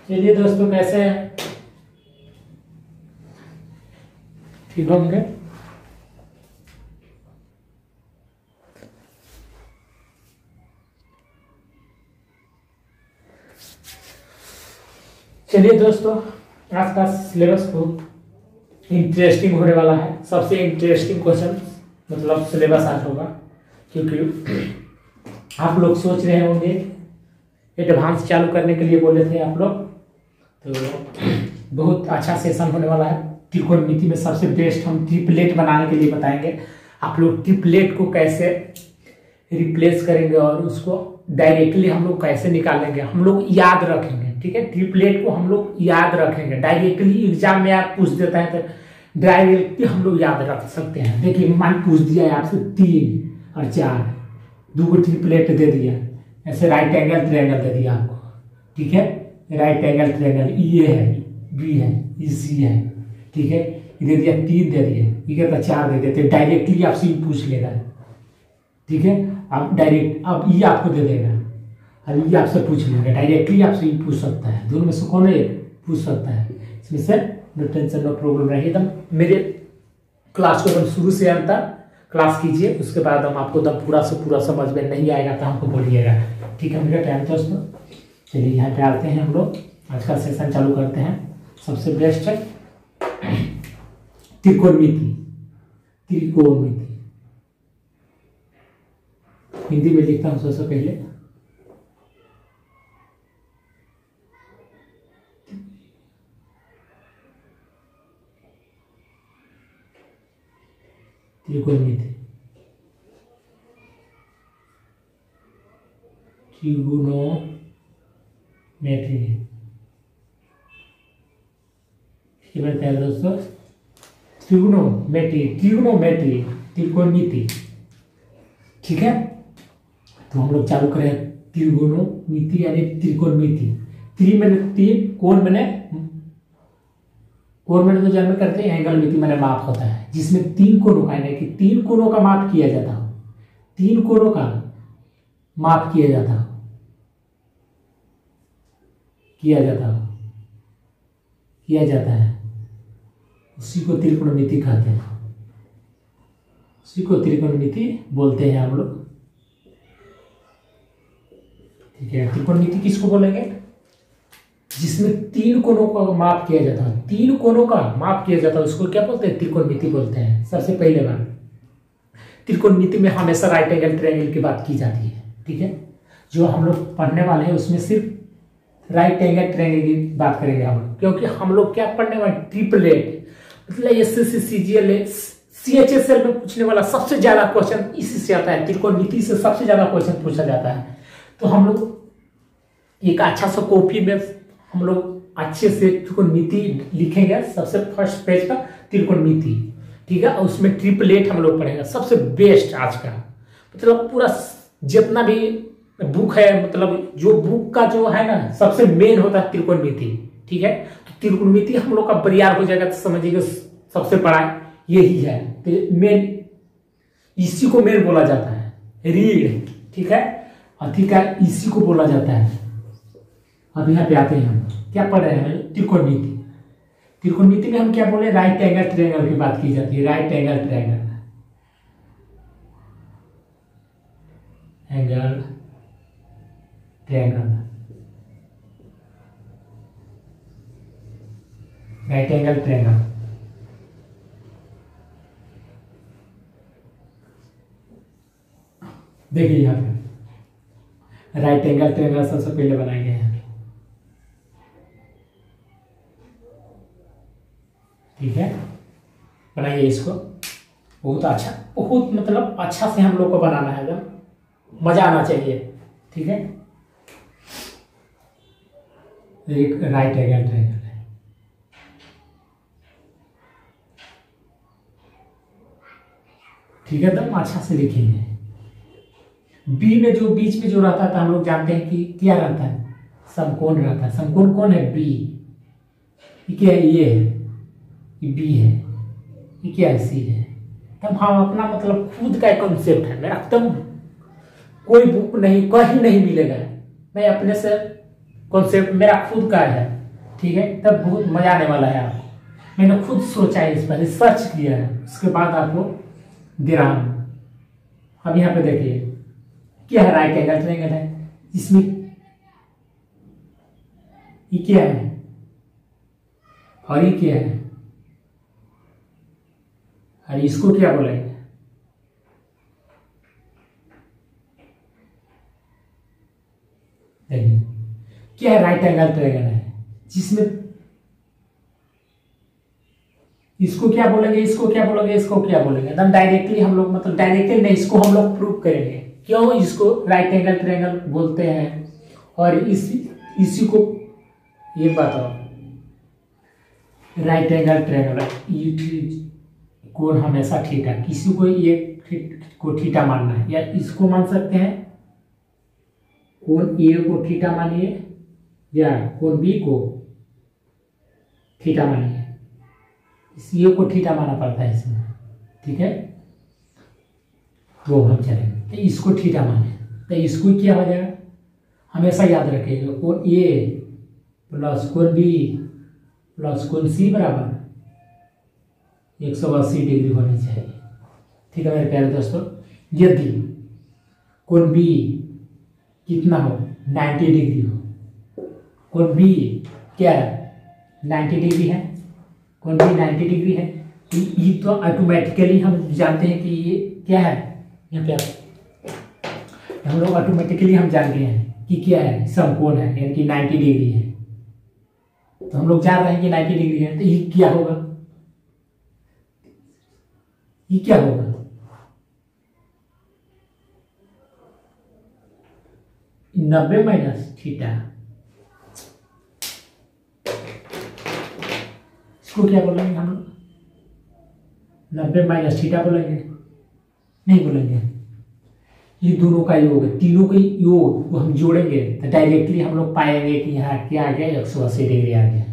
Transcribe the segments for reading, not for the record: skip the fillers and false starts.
चलिए दोस्तों, कैसे हैं? ठीक होंगे। चलिए दोस्तों, आज का सिलेबस बहुत इंटरेस्टिंग होने वाला है। सबसे इंटरेस्टिंग क्वेश्चन मतलब सिलेबस आज होगा, क्योंकि आप लोग सोच रहे होंगे एडवांस चालू करने के लिए बोले थे आप लोग, तो बहुत अच्छा सेशन होने वाला है। त्रिकोणमिति में सबसे बेस्ट हम ट्रिपलेट बनाने के लिए बताएंगे। आप लोग ट्रिपलेट को कैसे रिप्लेस करेंगे और उसको डायरेक्टली हम लोग कैसे निकालेंगे, हम लोग याद रखेंगे। ठीक है, ट्रिपलेट को हम लोग याद रखेंगे। डायरेक्टली एग्जाम में आप पूछ देता है तो डायरेक्टली हम लोग याद रख सकते हैं। देखिए, मान पूछ दिया है आपसे 3 और 4, 2 ट्रिपलेट दे दिया, ऐसे राइट एंगल ट्रायंगल दे दिया आपको। ठीक है, राइट एंगल ट्रायंगल ये है, बी है, ई सी है। ठीक है, ये दे दिया 3 दे दिए, ये कहता 4 दे देते। डायरेक्टली आपसे पूछ लेगा। ठीक है, आप डायरेक्ट अब ये आपको दे देगा, अब ये आपसे पूछ लेगा। डायरेक्टली आपसे पूछ सकता है, दोनों में से कौन एक पूछ सकता है। इसमें से नो टेंशन नो प्रॉब्लम रहे। एकदम मेरे क्लास को एकदम शुरू से अंत तक क्लास कीजिए, उसके बाद हम आपको एकदम पूरा से पूरा समझ में नहीं आएगा तो हमको बोलिएगा। ठीक है मेरा टाइम दोस्तों, चलिए यहाँ पे आते हैं हम लोग। आज का सेशन चालू करते हैं। सबसे बेस्ट है त्रिकोणमिति। त्रिकोणमिति हिंदी में लिखता हूँ सबसे पहले। त्रिकोणमिति, ट्रिगोनोमेट्री। ठीक है दोस्तों, ट्रिगोनोमेट्री, ट्रिगोनोमेट्री, त्रिकोणमिति। ठीक है, तो हम लोग चालू करें त्रिगोनोमिति यानी त्रिकोणमिति। त्रि मैंने 3, कोण मैंने तो जन्म करते हैं, एंगल मिति मैंने माप होता है, जिसमें 3 कोणों का यानी कि 3 कोणों का माप किया जाता हो। 3 कोणों का माप किया जाता हो, किया जाता है, उसी को त्रिकोणमिति कहते हैं, उसी को त्रिकोणमिति बोलते हैं हम लोग। ठीक है, त्रिकोणमिति किसको बोलेंगे? जिसमें 3 कोणों का माप किया जाता है। 3 कोणों का माप किया जाता है, उसको क्या बोलते हैं? त्रिकोणमिति बोलते हैं। सबसे पहले बार त्रिकोणमिति में हमेशा राइट एंगल ट्रायंगल की बात की जाती है। ठीक है, जो हम लोग पढ़ने वाले हैं उसमें सिर्फ राइट एंगल ट्रायंगल की बात करेंगे हम लोग, क्योंकि हम लोग क्या पढ़ने वाले? ट्रिपलेट, मतलब एसएससी, सीजीएल, सीएचएसएल में पूछने वाला सबसे ज्यादा क्वेश्चन इसी से आता है। त्रिकोणमिति से सबसे ज्यादा क्वेश्चन पूछा जाता है। तो हम लोग एक अच्छा सा कॉपी में हम लोग अच्छे से त्रिकोणमिति लिखेंगे। सबसे फर्स्ट पेज का त्रिकोणमिति। ठीक है, और उसमें ट्रिपलेट हम लोग पढ़ेंगे। सबसे बेस्ट आज का मतलब पूरा जितना भी बुक है, मतलब जो बुक का जो है ना, सबसे मेन होता है त्रिकोणमिति। ठीक है, तो त्रिकोणमिति हम लोग का बरियार हो जाएगा तो समझिएगा सबसे बड़ा यही है। तो मेन इसी को मेन बोला जाता है, रीढ़। ठीक है, अधिकार इसी को बोला जाता है। अब यहाँ पे आते हैं, हम क्या पढ़ रहे हैं? त्रिकोणमिति। त्रिकोणमिति में हम क्या बोले? राइट एंगल ट्रायंगल की बात की जाती है। Right angle triangle, angle triangle, right angle triangle. देखिए यहाँ पे राइट एंगल ट्रायंगल सबसे पहले बनाएंगे हैं। ठीक है, बनाइए इसको। बहुत अच्छा, बहुत मतलब अच्छा से हम लोग को बनाना है, एकदम मजा आना चाहिए। ठीक है, एक राइट एंगल ट्रायंगल है। ठीक है, एकदम अच्छा से लिखेंगे। बी में जो बीच में जो रहता था, हम लोग जानते हैं कि क्या रहता है? समकोण रहता है। समकोण कौन है? बी। क्या है? ये है, ये बी है, ये क्या है? सी है। तब हम अपना मतलब खुद का एक कॉन्सेप्ट है, मेरा एकदम कोई बुक नहीं, कहीं नहीं मिलेगा। मैं अपने से कॉन्सेप्ट मेरा खुद का है। ठीक है, तब बहुत मजा आने वाला है आपको। मैंने खुद सोचा है, इस पर रिसर्च किया है, उसके बाद आपको दे रहा हूं। अब यहाँ पे देखिए क्या है, राइट एंगल ट्रायंगल है, इसमें ये क्या है और ये क्या है, और इसको क्या बोलेंगे, देखिए क्या है, राइट एंगल ट्रायंगल है, जिसमें इसको क्या बोलेंगे, इसको क्या बोलेंगे, इसको क्या बोलेंगे, एकदम डायरेक्टली हम लोग, मतलब डायरेक्टली नहीं, इसको हम लोग प्रूव करेंगे क्यों इसको राइट एंगल ट्रायंगल बोलते हैं। और इसी को ये बताओ, राइट एंगल ट्रायंगल कोण हमेशा थीटा, किसी को ये को थीटा मानना है, या इसको मान सकते हैं कोण ए को थीटा मानिए, या कोण बी को थीटा मानिए, इस ए को थीटा माना पड़ता है इसमें, ठीक है। तो हम चलेंगे तो इसको थीटा माने, तो इसको क्या हो जाएगा, हमेशा याद रखिएगा, कोण ए प्लस कोण बी प्लस कोण सी बराबर 180 डिग्री होनी चाहिए, ठीक है मेरे प्यारे दोस्तों। यदि कोण बी कितना हो, 90 डिग्री हो, कोण बी क्या है 90 डिग्री है, कोण बी 90 डिग्री है, तो ये तो ऑटोमेटिकली हम जानते हैं कि ये क्या है, यहाँ पे हम लोग ऑटोमेटिकली हम जानते हैं कि क्या है, समकोण है, यानी कि 90 डिग्री है, तो हम लोग जान रहे हैं कि 90 डिग्री है, तो ये क्या होगा, ये क्या होगा, 90 माइनस थीटा, इसको क्या बोलेंगे हम लोग, 90 माइनस थीटा बोलेंगे, नहीं बोलेंगे, ये दोनों का योग है, तीनों के योग को हम जोड़ेंगे तो डायरेक्टली हम लोग पाएंगे कि यहाँ क्या आ गया, 180 डिग्री आ गया,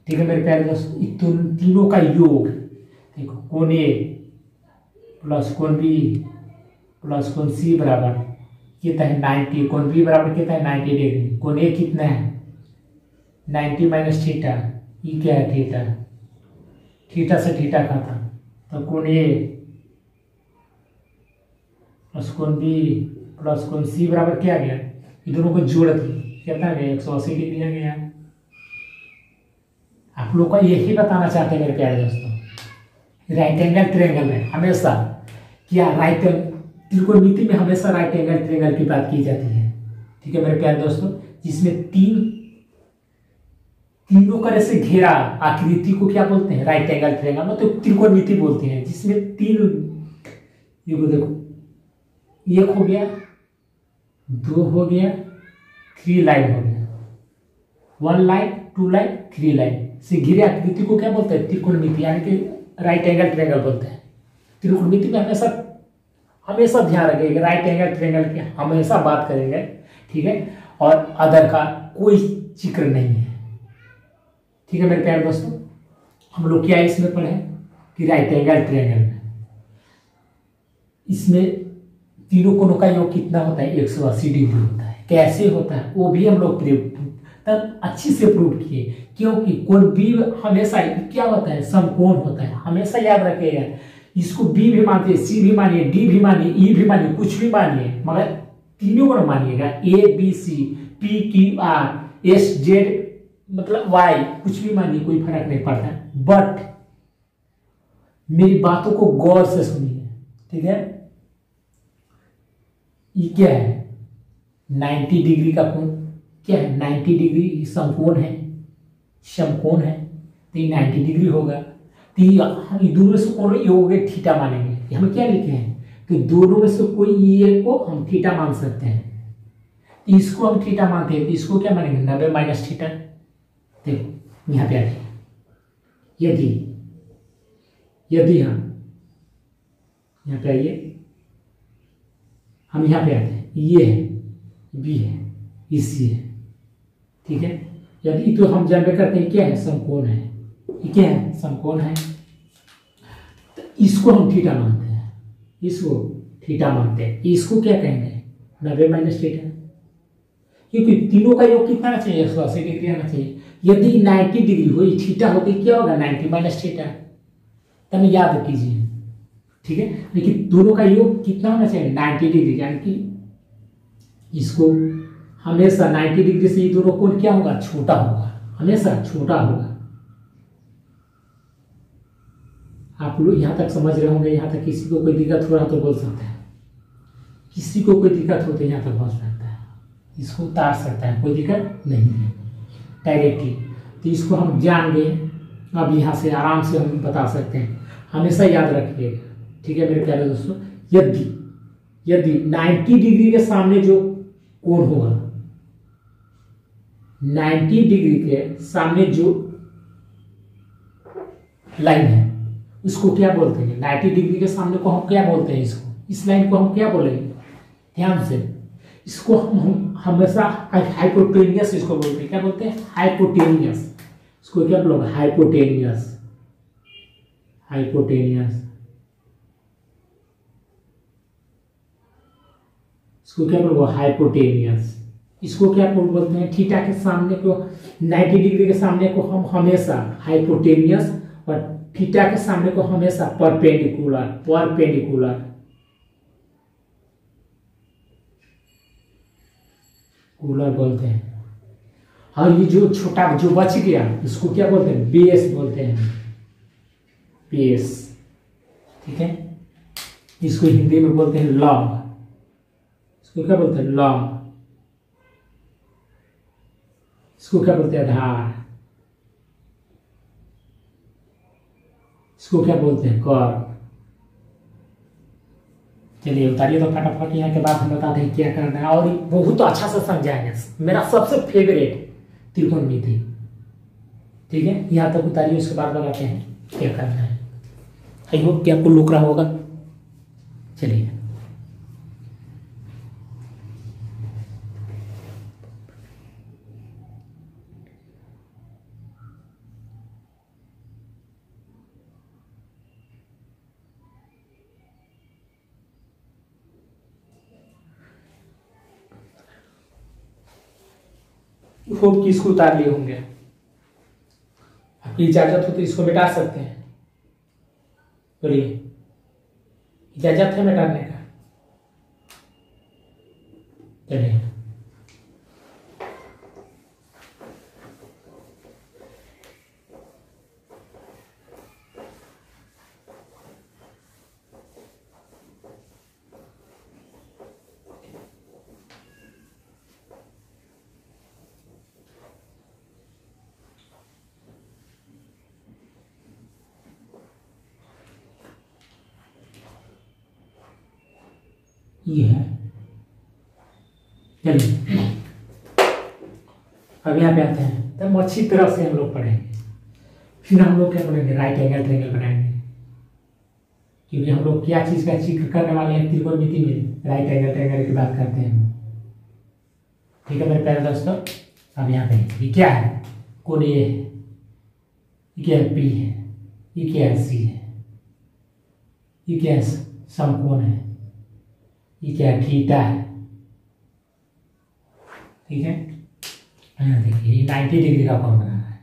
ठीक है मेरे प्यारे दोस्तों। तीनों का योग देखो, कोण ए प्लस कोण बी प्लस कोण सी बराबर कितना है 90, कोण बी बराबर कितना है 90 डिग्री, कोण ए कितना है 90 माइनस थीटा, ये क्या है थीटा, थीटा से थीटा खाता, तो कोण ए प्लस कोण बी प्लस कोण सी बराबर क्या आ गया, ये दोनों को जोड़ दिए कितना आ गया 180 डिग्री आ गया। आप लोग को यही बताना चाहते हैं मेरे प्यारे दोस्तों, राइट एंगल ट्रायंगल में हमेशा क्या राइट त्रिकोणमिति में हमेशा राइट एंगल ट्रायंगल की बात की जाती है, ठीक है मेरे प्यारे दोस्तों, जिसमें तीनों तरह से घेरा आकृति को क्या बोलते हैं, राइट एंगल ट्रायंगल, मतलब त्रिकोणमिति बोलते हैं, जिसमें तीन, ये देखो, एक हो गया, दो हो गया, 3 लाइन हो गया, 1 लाइन 2 लाइन 3 लाइन से घिरे आकृति को क्या बोलते हैं, त्रिकोणमिति, यानी कि राइट एंगल ट्रायंगल बोलते हैं। त्रिकोणमिति में हमेशा ध्यान रखिएगा, राइट एंगल ट्रायंगल की हमेशा बात करेंगे, ठीक है, और अदर का कोई जिक्र नहीं है, ठीक है मेरे प्यारे दोस्तों। हम लोग क्या इसमें पढ़े कि राइट एंगल ट्रायंगल में इसमें तीनों कोणों का योग कितना होता है, 180 डिग्री होता है, कैसे होता है वो भी हम लोग तब अच्छी से प्रूव किए, क्योंकि कोण बी हमेशा क्या होता है, समकोण होता है, हमेशा याद रखिएगा, इसको बी भी मानिए, सी भी मानिए, डी भी मानिए, ई भी मानिए, कुछ भी मानिए, मगर तीनों को मानिएगा, A B C P Q R S Z मतलब वाई, कुछ भी मानिए, कोई फर्क नहीं पड़ता, बट मेरी बातों को गौर से सुनिए, ठीक है। ये क्या है 90 डिग्री का कोण, क्या है 90 डिग्री समकोण है, समकोण है, तो ये 90 डिग्री होगा, तो ये दोनों से कोण योग थीटा मानेंगे, हम क्या लिखे हैं कि दोनों में से कोई ये को हम थीटा मान सकते हैं, तो इसको हम थीटा मानते हैं, तो इसको क्या मानेंगे 90 माइनस थीटा। देखो यहाँ पे आ जाए, यदि हम यहाँ पे आइए, हम यहाँ पे आते हैं, ये है बी है, ये सी है, ठीक है, यदि तो हम जानते करते हैं क्या है, समकोण है, ये क्या है समकोण है, तो इसको हम थीटा मानते हैं, इसको थीटा मानते हैं, इसको क्या कहेंगे 90 माइनस थीटा, क्योंकि तीनों का योग कितना आना चाहिए, 180 डिग्री आना चाहिए। यदि 90 डिग्री हो, थीटा हो, तो क्या होगा 90 माइनस थीटा, तब याद कीजिए, ठीक है। लेकिन दोनों का योग कितना होना चाहिए 90 डिग्री, यानी कि इसको हमेशा 90 डिग्री से ये दोनों कोण क्या होगा, छोटा होगा, हमेशा छोटा होगा। आप लोग यहाँ तक समझ रहे होंगे, यहाँ तक किसी को कोई दिक्कत हो रहा तो बोल सकते हैं, किसी को कोई दिक्कत हो तो यहाँ तक पहुँच सकता है, इसको उतार सकता है, कोई दिक्कत नहीं है डायरेक्टली। तो इसको हम जान गए, अब यहाँ से आराम से हम बता सकते हैं, हमेशा याद रखिएगा, ठीक है मेरे प्यारे दोस्तों। यदि 90 डिग्री के सामने जो कोण होगा, 90 डिग्री के सामने जो लाइन है उसको क्या बोलते हैं, 90 डिग्री के सामने को हम क्या बोलते हैं, इसको, इस लाइन को हम क्या बोलेंगे, ध्यान से, इसको हम हमेशा हाइपोटेनियस इसको बोलते हैं, क्या बोलते हैं, हाइपोटेनियस। इसको क्या बोलोगे, हाइपोटेनियस, हाइपोटेनियस। इसको क्या बोलोगे, हाइपोटेनियस। इसको क्या बोलते हैं, थीटा के सामने को, 90 डिग्री के सामने को हम हमेशा हाइपोटेनियस, और थीटा के सामने को हमेशा परपेंडिकुलर, परपेंडिकुलर, कूलर बोलते हैं। और ये जो छोटा जो बच गया इसको क्या बोलते हैं, बेस बोलते हैं, बेस, ठीक है। इसको हिंदी में बोलते हैं लंब, इसको क्या बोलते हैं, लंब। इसको क्या बोलते हैं, आधार। इसको क्या बोलते हैं, कर्व। चलिए उतारिए तो फटाफट, यहाँ के बाद हम बताते हैं क्या करना है, और बहुत अच्छा से समझाएंगे, मेरा सबसे फेवरेट त्रिकोणमिति, ठीक है। यहाँ तक उतारिए, उसके बाद बताते हैं क्या करना है। आई होप कि आपको लुक रहा होगा। चलिए होप कि इसको उतार लिए होंगे, आपकी इजाजत हो तो इसको मिटा सकते हैं, बोलिए इजाजत है मिटाने का। चलिए ये है, चलिए अब यहाँ पे आते हैं, तब अच्छी तरह से हम लोग पढ़ेंगे। फिर हम लोग क्या पढ़ेंगे, राइट एंगल ट्रायंगल बनाएंगे, क्योंकि हम लोग क्या चीज़ का जिक्र करने वाले हैं त्रिकोणमिति में, राइट एंगल ट्रायंगल की बात करते हैं, ठीक है मेरे प्यारे दोस्तों। अब यहाँ पे ये क्या है, कोण ये है, ये क्या है, पी है, ये क्या है, सी है, ये क्या है, समकोण है, ये क्या है, थीटा है, ठीक है। यहाँ देखिए ये 90 डिग्री का कोण बना रहा है,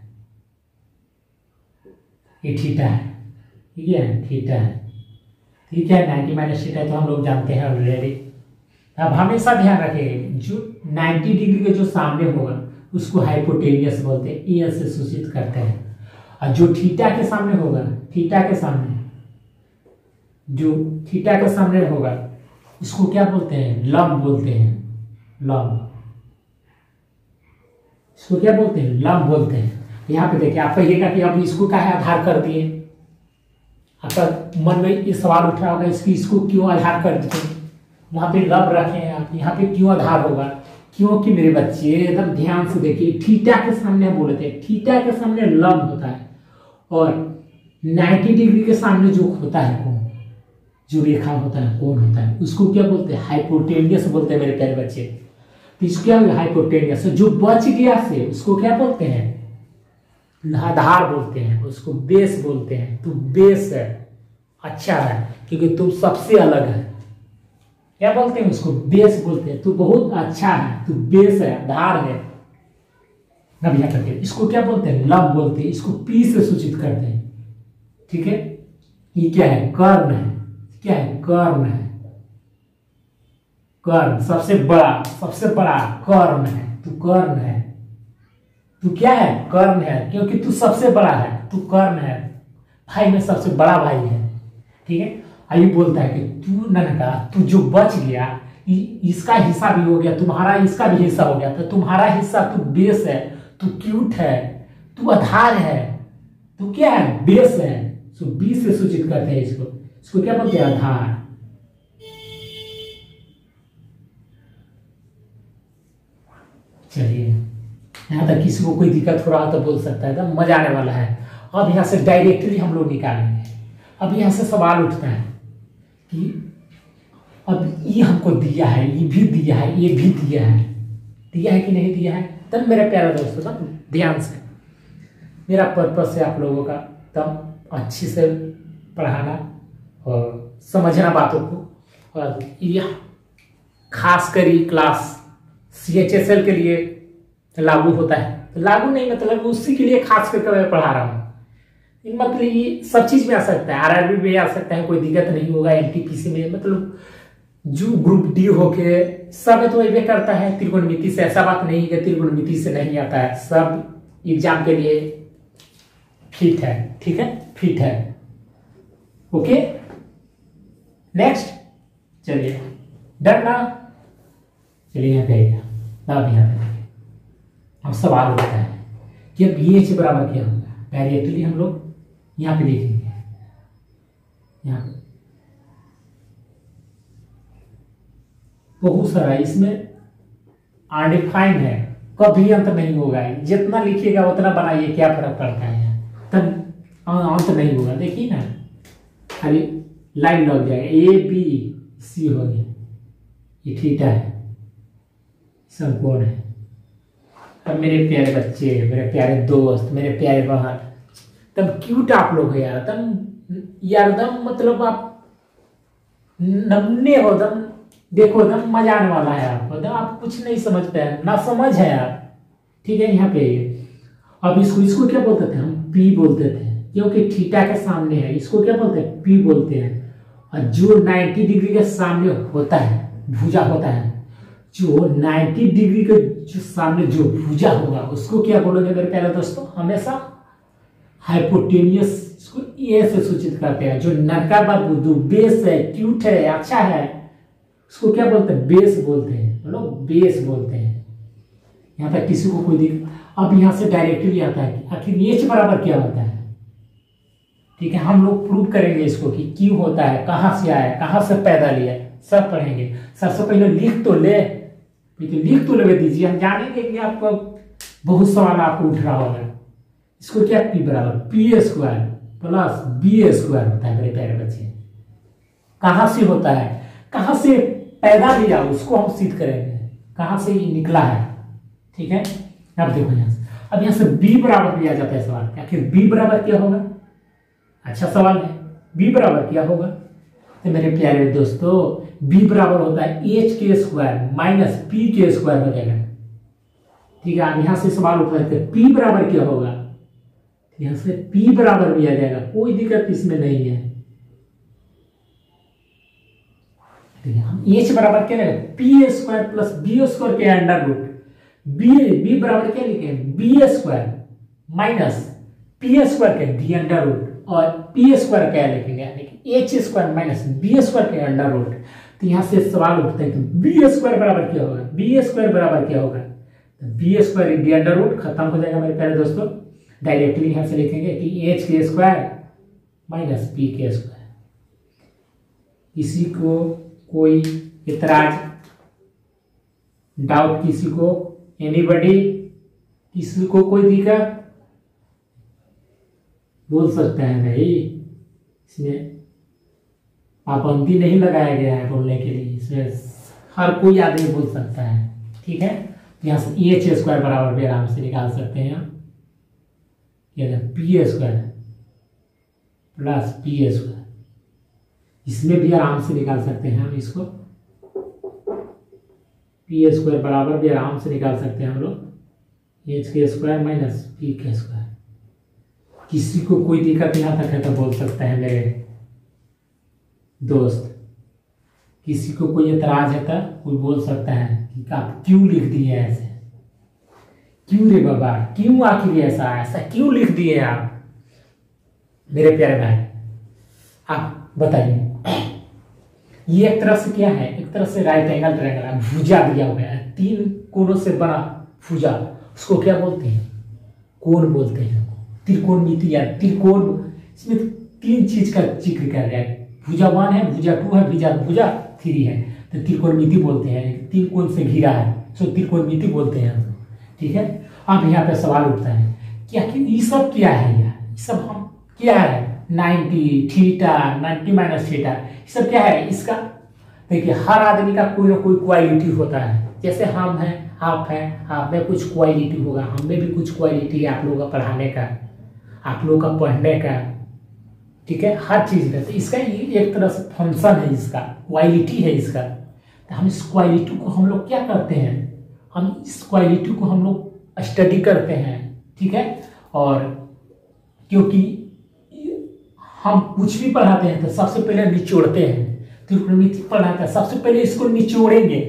ये थीटा है, ठीक है, थीटा है, ठीक है। 90 माइनस थीटा तो हम लोग जानते हैं ऑलरेडी। अब हमेशा ध्यान रखें, जो 90 डिग्री के जो सामने होगा उसको हाइपोटेनियस बोलते हैं, ई से सूचित करते हैं। और जो थीटा के सामने होगा, थीटा के सामने, जो थीटा के सामने होगा इसको क्या बोलते हैं, लंब बोलते हैं, लंब। इसको क्या बोलते हैं, लंब बोलते हैं। यहाँ पे देखिए, आप कहिएगा कि अब इसको क्या है आधार कर दिए, आपका मन में ये सवाल उठ रहा होगा इसको क्यों आधार कर दिए, वहां पे लंब रखे हैं आप, यहाँ पे क्यों आधार होगा, क्योंकि मेरे बच्चे एकदम ध्यान से देखिए, थीटा के सामने हम बोले थे, थीटा के सामने लंब होता है, और 90 डिग्री के सामने जो होता है कोण, जो रेखा होता है, कोण होता है, उसको क्या बोलते हैं, हाइपोटेनियस बोलते हैं मेरे प्यारे बच्चे। तो इसको क्या होगा, हाइपोटेनियस। जो बच गया से उसको क्या बोलते हैं, आधार बोलते हैं, उसको बेस बोलते हैं। तो बेस है, अच्छा है, क्योंकि तुम सबसे अलग है, क्या बोलते हैं उसको, बेस बोलते हैं। तू बहुत अच्छा है, तू बेस है, आधार है। अब यहाँ करके इसको क्या बोलते हैं, लब बोलते हैं। इसको पी से सूचित करते हैं, ठीक है। ये क्या है, कर्ण है। क्या है, कर्ण है। कर्ण सबसे बड़ा कर्ण है। तू कर्ण है, तू क्या है, कर्ण है, क्योंकि तू सबसे बड़ा है, तू कर्ण है, भाई में सबसे बड़ा भाई है, ठीक है। आयु बोलता है कि तू ननका, तू जो बच गया, इसका हिस्सा भी हो गया तुम्हारा, इसका भी हिस्सा हो गया, तो तुम्हारा हिस्सा, तू बेस है, तू क्यूट है, तू आधार है, तू क्या है, बेस है। सो बी से सूचित करते हैं इसको। इसको क्या बोलते हैं, आधार। चलिए, यहाँ तक किसी को कोई दिक्कत हो रहा तो बोल सकता है, एकदम मजा आने वाला है। अब यहाँ से डायरेक्टली हम लोग निकालेंगे। अब यहाँ से सवाल उठता है कि अब ये हमको दिया है, ये भी दिया है, ये भी दिया है कि नहीं दिया है। तब मेरे प्यारे दोस्तों, तब ध्यान से, मेरा पर्पस है आप लोगों का तब अच्छे से पढ़ाना और समझना बातों को। और यह खासकर ये क्लास CHSL के लिए लागू होता है। तो लागू नहीं, मतलब उसी के लिए खास करके मैं पढ़ा रहा हूँ। मतलब ये सब चीज में आ सकता है, RRB में आ सकता है, कोई दिक्कत नहीं होगा। NTPC में, मतलब जो ग्रुप D होके सब तो ये करता है त्रिकोणमिति से। ऐसा बात नहीं है त्रिकोणमिति से नहीं आता है, सब एग्जाम के लिए फिट है, ठीक है, फिट है। ओके, नेक्स्ट, चलिए डन ना। चलिए यहाँ पे आइए, अब यहाँ पे अब सवाल उठता है कि अब BH बराबर क्या होगा। डायरेक्टली हम लोग यहाँ पे लिखेंगे, यहाँ पे बहुत सारा इसमें अनडिफाइंड है, कभी अंत नहीं होगा। जितना लिखिएगा उतना बनाइए, क्या फर्क पड़ता है, तब अंत नहीं होगा। देखिए ना, खाली लाइन लग जाएगा, ABC हो गया, ये थीटा है, समकोण है। अब मेरे प्यारे बच्चे, मेरे प्यारे दोस्त, मेरे प्यारे बहन, तब क्यूट आप लोग है यार, तब यार दम, मतलब आप नमने हो दम, देखो दम मजा आने वाला है आपको दम। आप कुछ नहीं समझ पाए, ना समझ है यार, ठीक है। यहाँ पे अब इसको क्या बोलते थे हम, P बोलते थे, क्योंकि थीटा के सामने है। इसको क्या बोलते हैं, P बोलते हैं। और जो 90 डिग्री के सामने होता है, भुजा होता है, जो 90 डिग्री के जो सामने जो भुजा होगा, उसको क्या बोलोगे मेरे प्यारे दोस्तों, हमेशा हाइपोटेनियस। इसको ए से सूचित करते हैं। जो नरका बाबू, जो बेस है, क्यूट है, अच्छा है, उसको क्या बोलते हैं, बेस बोलते हैं, लोग बेस बोलते हैं। यहाँ तक किसी को कोई दिक्कत। अब यहाँ से डायरेक्टली आता है कि आखिर H बराबर क्या होता है, ठीक है। हम लोग प्रूव करेंगे इसको कि क्यों होता है, कहाँ से आया, कहाँ से पैदा लिया, सब पढ़ेंगे। सबसे पहले लिख तो ले, लिख तो ले दीजिए, हम जानेंगे कि आपको बहुत सवाल आपको उठ रहा होगा। इसको क्या, P बराबर PA² प्लस BA² होता है मेरे प्यारे बच्चे। कहाँ से होता है, कहाँ से पैदा लिया, उसको हम सिद्ध करेंगे, कहाँ से ये निकला है, ठीक है। अब देखो यहाँ से, अब यहाँ से B बराबर लिया जाता है सवाल, आखिर B बराबर क्या होगा, अच्छा सवाल है। B बराबर क्या होगा, तो मेरे प्यारे दोस्तों B बराबर होता है HK² माइनस PK² हो जाएगा, ठीक है। अब यहाँ से सवाल उठ रहे थे P बराबर क्या होगा, यहाँ से P बराबर भी आ जाएगा, कोई दिक्कत इसमें नहीं है, ठीक है। हम H बराबर क्या लेंगे, PA² प्लस BA² के अंडर रूट। B बराबर क्या लिखे, BA² माइनस PA² के D अंडर रूट, और PA² क्या लिखेंगे, यानी कि H² माइनस BA² के अंडर रूट। तो यहाँ से सवाल उठता है कि BA² बराबर क्या होगा, BA² बराबर क्या होगा, तो BA² D अंडर रूट खत्म हो जाएगा मेरे प्यारे दोस्तों। डायरेक्टली यहाँ से लिखेंगे कि HK² माइनस PK²। किसी को कोई इतराज, डाउट, किसी को, एनीबॉडी, किसी को कोई दिक्कत, बोल सकता है भाई। इसमें पाबंदी नहीं लगाया गया है बोलने के लिए, इसमें हर कोई आदमी बोल सकता है, ठीक है। यहाँ से HA² बराबर भी आराम से निकाल सकते हैं हम, PA² प्लस PA², इसमें भी आराम से निकाल सकते हैं हम इसको। पी स्क्वायर बराबर भी आराम से निकाल सकते हैं हम लोग एच के स्क्वायर माइनस पी के स्क्वायर। किसी को कोई दिक्कत यहाँ तक है तो बोल सकते हैं मेरे दोस्त, किसी को कोई एतराज है तो कोई बोल सकता है कि आप क्यों लिख दिए ऐसे, क्यों रे बाबा, क्यों आखिर ऐसा ऐसा क्यों लिख दिए आप मेरे प्यारे भाई, आप बताइए। ये एक तरह से क्या है, एक तरह से राइट एंगल ट्रायंगल है, भुजा दिया हुआ है, 3 कोनों से बना भुजा, उसको क्या बोलते हैं, कोण बोलते हैं, त्रिकोणमिति या त्रिकोण। इसमें 3 चीज का जिक्र कर रहा है, भुजा 1 है, भुजा 2 है, भुजा 3 है, तो त्रिकोणमिति बोलते हैं। 3 कोण से घिरा है सो त्रिकोणमिति बोलते हैं हम, ठीक है। अब यहाँ पे सवाल उठता है क्या कि ये सब क्या है यार, ये सब हम क्या है 90 थीटा 90 माइनस थीटा, ये सब क्या है। इसका देखिए हर आदमी का कोई ना कोई क्वालिटी होता है, जैसे हम हैं आप हैं, आप में कुछ क्वालिटी होगा, हम में भी कुछ क्वालिटी है, आप लोगों का पढ़ाने का, आप लोगों का पढ़ने का, ठीक है, हर चीज का। तो इसका एक तरह से फंक्शन है, इसका क्वालिटी है इसका। तो हम इस क्वालिटी को हम लोग क्या करते हैं, हम इस क्वालिटी को हम लोग स्टडी करते हैं, ठीक है। और क्योंकि हम कुछ भी पढ़ाते हैं तो सबसे पहले निचोड़ते हैं, त्रिकोणमिति पढ़ाते हैं सबसे पहले इसको निचोड़ेंगे,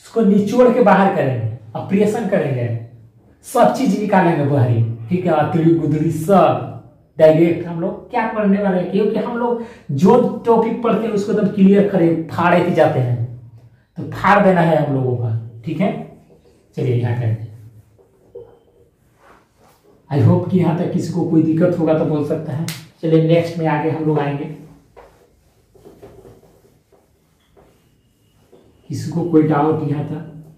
इसको निचोड़ के बाहर करेंगे, ऑपरेशन करेंगे, सब चीज निकालेंगे बाहरी, ठीक है। अतरी गुदरी सब डायरेक्ट हम लोग क्या पढ़ने वाले हैं, क्योंकि हम लोग जो टॉपिक पढ़ते हैं उसको एकदम क्लियर करें, फाड़े के जाते हैं, तो फाड़ देना है हम लोगों का, ठीक है। चलिए यहाँ करते हैं। आई होप कि यहाँ तक किसी को कोई दिक्कत होगा तो बोल सकता है। चलिए नेक्स्ट में आगे हम लोग आएंगे। किसी को कोई डाउट यहाँ तक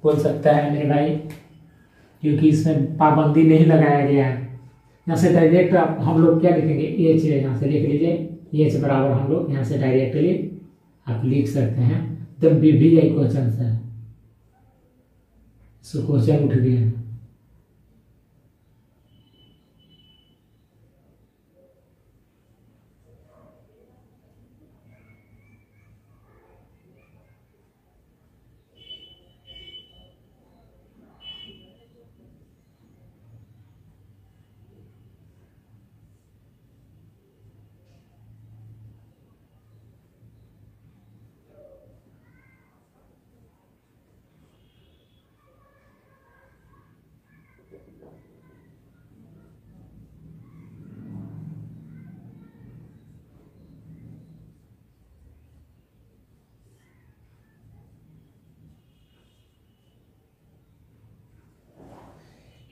बोल सकता है मेरे भाई, क्योंकि इसमें पाबंदी नहीं लगाया गया है। यहाँ से डायरेक्ट हम लोग क्या लिखेंगे, एच है, यहाँ से लिख लीजिए एच बराबर हम लोग यहाँ से डायरेक्टली आप लिख सकते हैं। एकदम BVI क्वेश्चन है, सो क्वेश्चन उठ गया।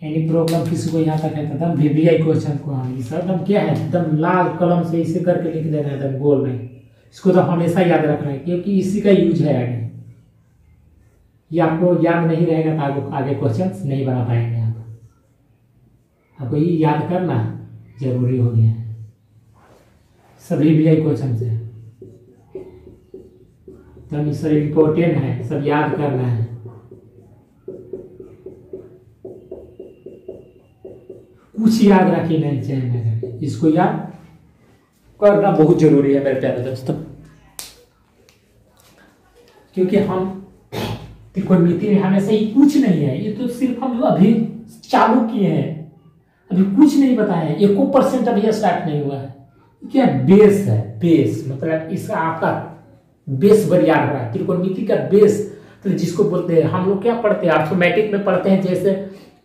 एनी प्रॉब्लम किसी को यहाँ तक है तो एकदम VVI क्वेश्चन को हम ये सब एकदम क्या है, एकदम लाल कलम से इसे करके लिख देना है एकदम गोल में। इसको तो हमेशा याद रखना है, क्योंकि इसी का यूज है आगे। ये आपको याद नहीं रहेगा तो आगे क्वेश्चन नहीं बना पाएंगे आप। आपको ये याद करना जरूरी हो गया है, सभी VVI क्वेश्चन से तो सब इम्पोर्टेंट है, सब याद करना है। कुछ याद रखी नहीं चाहिए, इसको याद करना बहुत जरूरी है मेरे प्यारे दोस्तों, क्योंकि हम त्रिकोणमिति में हमें सही कुछ नहीं है। ये तो सिर्फ हम अभी चालू किए हैं, अभी कुछ नहीं बताया है, 1% अभी स्टार्ट नहीं हुआ है। क्या बेस है, बेस मतलब इसका आपका बेस बरियार हो रहा है। त्रिकोणमिति का बेस तो जिसको बोलते हैं, हम लोग क्या पढ़ते हैं अर्थमेटिक में पढ़ते हैं, जैसे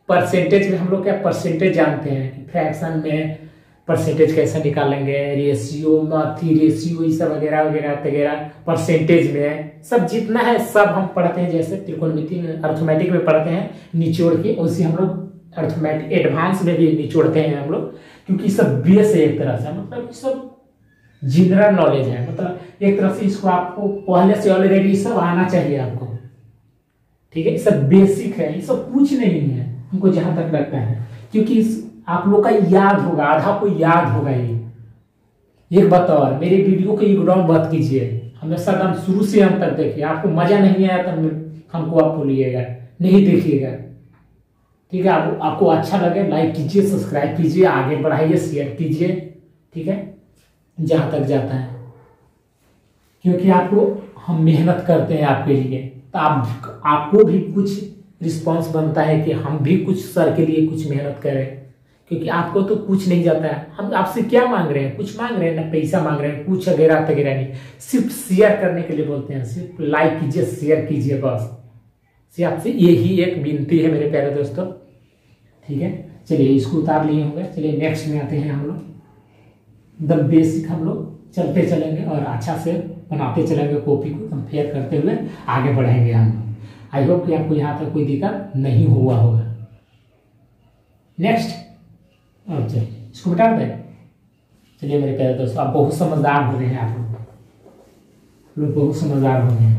परसेंटेज में हम लोग क्या परसेंटेज जानते हैं, फ्रैक्शन में परसेंटेज कैसे निकालेंगे, रेशियो माथी रेशियो ये सब वगैरह वगैरह वगैरह परसेंटेज में सब जितना है सब हम पढ़ते हैं। जैसे त्रिकोणमिति में अर्थमेटिक में पढ़ते हैं निचोड़ के, उसी हम लोग अर्थमेटिक एडवांस में भी निचोड़ते हैं हम लोग, क्योंकि सब बेस है एक तरह से, मतलब सब जनरल नॉलेज है, मतलब एक तरह से इसको आपको पहले से ऑलरेडी सब आना चाहिए आपको, ठीक है। सब बेसिक है, ये सब कुछ नहीं है हमको जहां तक लगता है, क्योंकि आप लोग का याद होगा, आधा को याद होगा। ये एक बात और, मेरे वीडियो को इग्नोर मत कीजिए, हमेशा एकदम शुरू से हम तक देखिए। आपको मजा नहीं आया तो हमको आप बोलिएगा, नहीं देखिएगा, ठीक है। आपको अच्छा लगे लाइक कीजिए, सब्सक्राइब कीजिए, आगे बढ़ाइए, शेयर कीजिए, ठीक है, जहां तक जाता है, क्योंकि आपको हम मेहनत करते हैं आपके लिए, तो आपको भी कुछ रिस्पॉन्स बनता है कि हम भी कुछ सर के लिए कुछ मेहनत करें, क्योंकि आपको तो कुछ नहीं जाता है। हम आपसे क्या मांग रहे हैं? कुछ मांग रहे हैं ना, पैसा मांग रहे हैं, कुछ वगैरह वगैरह नहीं, सिर्फ शेयर करने के लिए बोलते हैं। सिर्फ लाइक कीजिए, शेयर कीजिए, बस से आपसे यही एक विनती है मेरे प्यारे दोस्तों। ठीक है, चलिए इसको उतार लिए होंगे। चलिए नेक्स्ट में आते हैं हम लोग। द बेसिक हम लोग चलते चलेंगे और अच्छा से बनाते चलेंगे, कॉपी को कंपेयर करते हुए आगे बढ़ेंगे हम लोग। आई होप कि आपको यहाँ तक कोई दिक्कत नहीं हुआ होगा। नेक्स्ट, अब चलिए इसको बता दें। चलिए मेरे प्यारे दोस्तों, आप बहुत समझदार हो गए हैं, आप लोग बहुत समझदार हो गए हैं।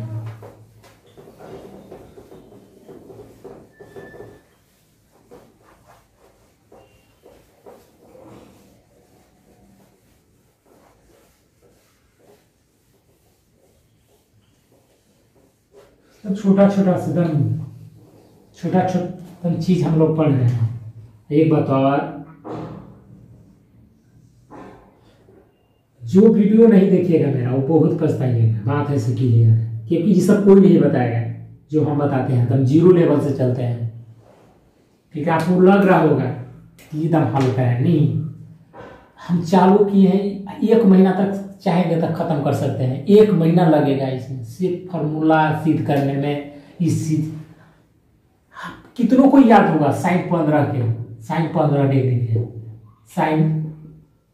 छोटा छोटा चीज हम लोग पढ़ रहे हैं। एक बात और, जो वीडियो नहीं देखिएगा मेरा वो बहुत पछताइएगा। बात ऐसे कीजिएगा, क्योंकि ये सब कोई नहीं बताएगा जो हम बताते हैं। एकदम जीरो लेवल से चलते हैं। ठीक है, आपको लग रहा होगा कि एकदम हल्का है, नहीं। हम चालू किए हैं, 1 महीना तक चाहेंगे तक खत्म कर सकते हैं। 1 महीना लगेगा इसमें सिर्फ फार्मूला सिद्ध करने में। इस कितनों को याद होगा साइन 15 के, साइन 15 डिग्री के, साइन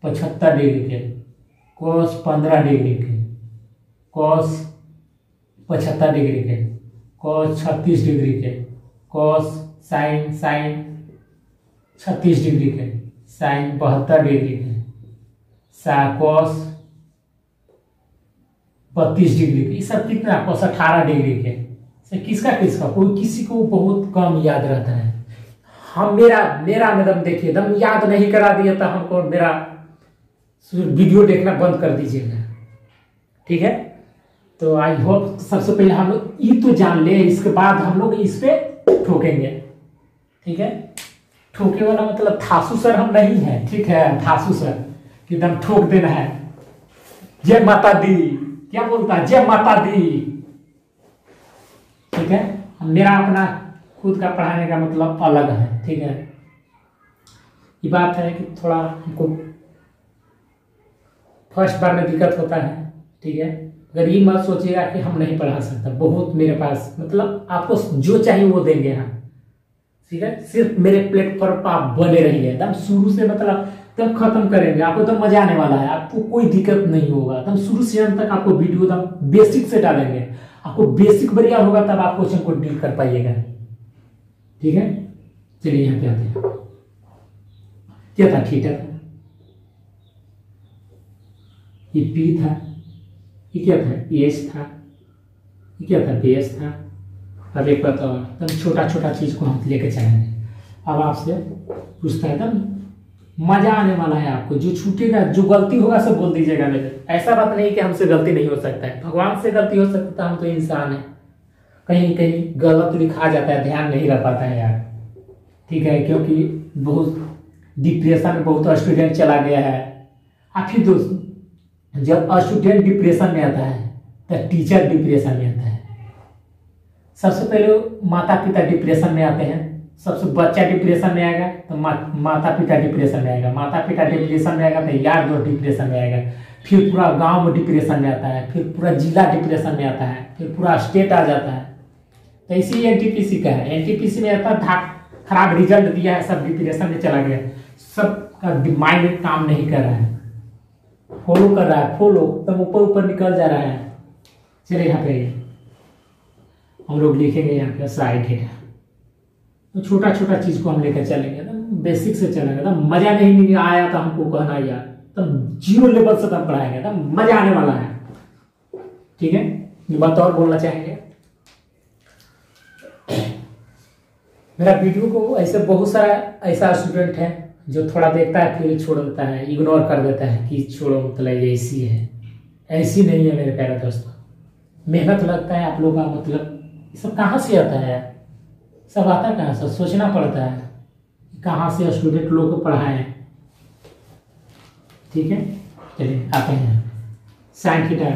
75 डिग्री के, कॉस 15 डिग्री के, कॉस 75 डिग्री के, कॉस 36 डिग्री के, कॉस साइन 36 डिग्री के, साइन 72 डिग्री के, कॉस 32 डिग्री के। ये सब कितना? कॉस 18 डिग्री के। किसका कोई किसी को बहुत कम याद रहता है। हम मेरा मैडम देखिए, एकदम याद नहीं करा दिया तो हमको मेरा वीडियो देखना बंद कर दीजिएगा। ठीक है, तो आई होप सबसे पहले हम लोग ये तो जान ले, इसके बाद हम लोग इस पे ठोकेंगे। ठीक है, ठोके वाला मतलब थासू सर हम नहीं है। ठीक है, थासू सर एकदम ठोक देना है। जय माता दी, क्या बोलता है? जय माता दी। ठीक है, मेरा अपना खुद का पढ़ाने का मतलब अलग है। ठीक है, ये बात है कि थोड़ा हमको फर्स्ट बार में दिक्कत होता है। ठीक है, अगर ये मत सोचिएगा कि हम नहीं पढ़ा सकता, बहुत मेरे पास मतलब आपको जो चाहिए वो देंगे हम। ठीक है, सिर्फ मेरे प्लेटफॉर्म पर आप बने रहिए, एकदम शुरू से मतलब तब खत्म करेंगे। आपको तो मजा आने वाला है, आपको कोई दिक्कत नहीं होगा। एकदम शुरू से अंत तक आपको वीडियो एकदम बेसिक से डालेंगे। आपको बेसिक बढ़िया होगा तब आप क्वेश्चन को डील कर पाइएगा। ठीक है, चलिए यहाँ पे आते हैं। क्या था? थीटा था, ये पी था, ये क्या था? एच था, ये क्या था? बेस था। अब एक बात और, एकदम छोटा छोटा चीज को हम लेके चलेंगे। अब आपसे पूछता है, एकदम मजा आने वाला है आपको। जो छूटेगा, जो गलती होगा सब बोल दीजिएगा मेरे। ऐसा बात नहीं कि हमसे गलती नहीं हो सकता है, भगवान से गलती हो सकता है, हम तो इंसान है। कहीं कहीं गलत लिखा जाता है, ध्यान नहीं रख पाता है यार। ठीक है, क्योंकि बहुत डिप्रेशन में बहुत स्टूडेंट चला गया है। आखिर दोस्त, जब स्टूडेंट डिप्रेशन में आता है तो टीचर डिप्रेशन में आता है। सबसे पहले माता पिता डिप्रेशन में आते हैं। सबसे बच्चा डिप्रेशन में आएगा तो माता पिता डिप्रेशन में आएगा। माता पिता डिप्रेशन में आएगा तो यार दोस्त डिप्रेशन में आएगा। फिर पूरा गांव में डिप्रेशन में आता है, फिर पूरा जिला डिप्रेशन में आता है, फिर पूरा स्टेट आ जाता है। तो इसी एनटीपीसी का है। एनटीपीसी में आता था खराब रिजल्ट दिया है, सब डिप्रेशन में चला गया, सबका माइंड काम नहीं कर रहा है, फॉलो कर रहा है, फॉलो तब ऊपर ऊपर निकल जा रहा है। चलिए यहाँ पे हम लोग लिखेंगे यहाँ पे साइड है। तो छोटा छोटा चीज को हम लेकर चलेंगे, बेसिक से चलेंगे। तो मजा नहीं आया तो हमको कहना यार, तो जीरो लेवल से तब पढ़ाएंगे, तो मजा आने वाला है। ठीक है, ये बात और बोलना चाहेंगे। मेरा वीडियो को ऐसे बहुत सारा ऐसा स्टूडेंट है जो थोड़ा देखता है फिर छोड़ देता है, इग्नोर कर देता है कि छोड़ो मतलब ऐसी है। ऐसी नहीं है मेरे प्यारे दोस्तों, मेहनत लगता है आप लोगों का। मतलब ये सब कहाँ से आता है? सब आता कहाँ से? सोचना पड़ता है कहाँ से स्टूडेंट लोग को पढ़ाएं। ठीक है, चलिए आते हैं। साइन थीटा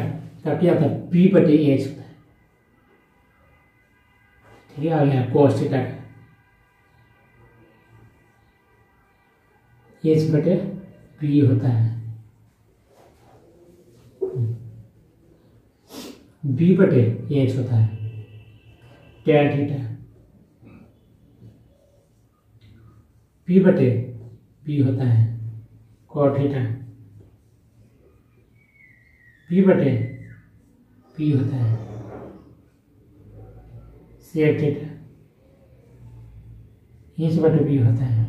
का क्या होता है? P/H होता है। ठीक है, आगे यहाँ cos थीटा का एच बटे पी होता है, बी बटे एच होता है tan थीटा, पी बटे पी होता है cot थीटा, पी बटे पी होता है sec थीटा, एच बटे पी होता है।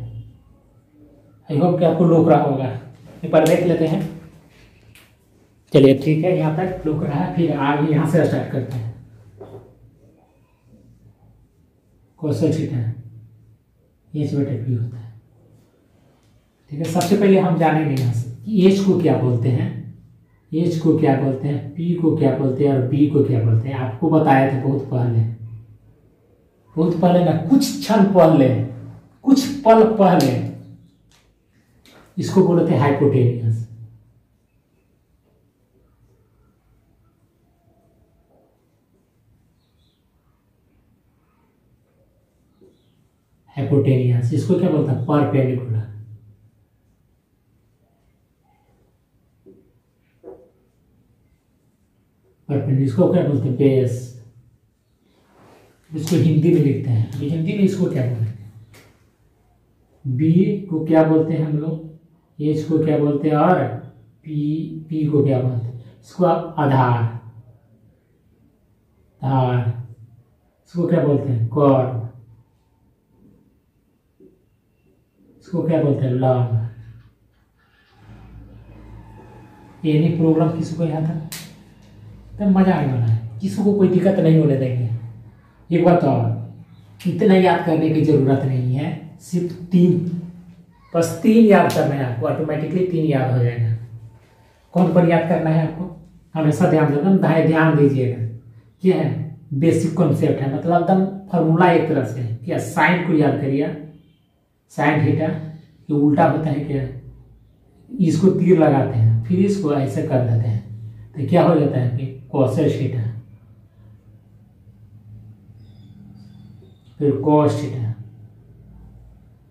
आई होप कि आपको लुक रहा होगा, एक बार देख लेते हैं। चलिए ठीक है, यहाँ तक लुक रहा है, फिर आगे यहाँ से स्टार्ट करते हैं। कोसेक थीटा एच बटे पी होता है। ठीक है, सबसे पहले हम जानेंगे यहाँ से कि एच को क्या बोलते हैं, एच को क्या बोलते हैं, पी को क्या बोलते हैं और बी को क्या बोलते हैं। आपको बताया था बहुत पहले ना, कुछ क्षण पहले, कुछ पल पहले, इसको बोलते हैं हाइपोटेनियस। हाइपोटेनियस इसको क्या बोलते हैं, परपेंडिकुलर। परपेंडिकुलर इसको क्या बोलते हैं, बेस। इसको हिंदी में लिखते हैं, अभी हिंदी में इसको क्या बोलते हैं, बी को क्या बोलते हैं हम लोग, एच को क्या बोलते हैं और पी को क्या बोलते हैं, इसको आधार, धार, इसको क्या बोलते हैं, कॉर्ड, इसको क्या बोलते हैं, लंब। ये नहीं प्रोग्राम किसी को याद है तो मजा आने वाला है, किसी को कोई दिक्कत नहीं होने देंगे। एक बात और, इतना याद करने की जरूरत नहीं है, सिर्फ बस तीन याद करना है आपको, ऑटोमेटिकली 3 याद हो जाएगा। कौन पर याद करना है आपको, हमेशा ध्यान देना, ध्यान दीजिएगा। क्या है, बेसिक कॉन्सेप्ट है, मतलब एकदम फॉर्मूला एक तरह से है। क्या, साइन को याद करिए, साइन थीटा ये उल्टा होता है क्या, इसको तीर लगाते हैं फिर इसको ऐसे कर देते हैं तो क्या हो जाता है कि कोसेक थीटा, फिर cos थीटा।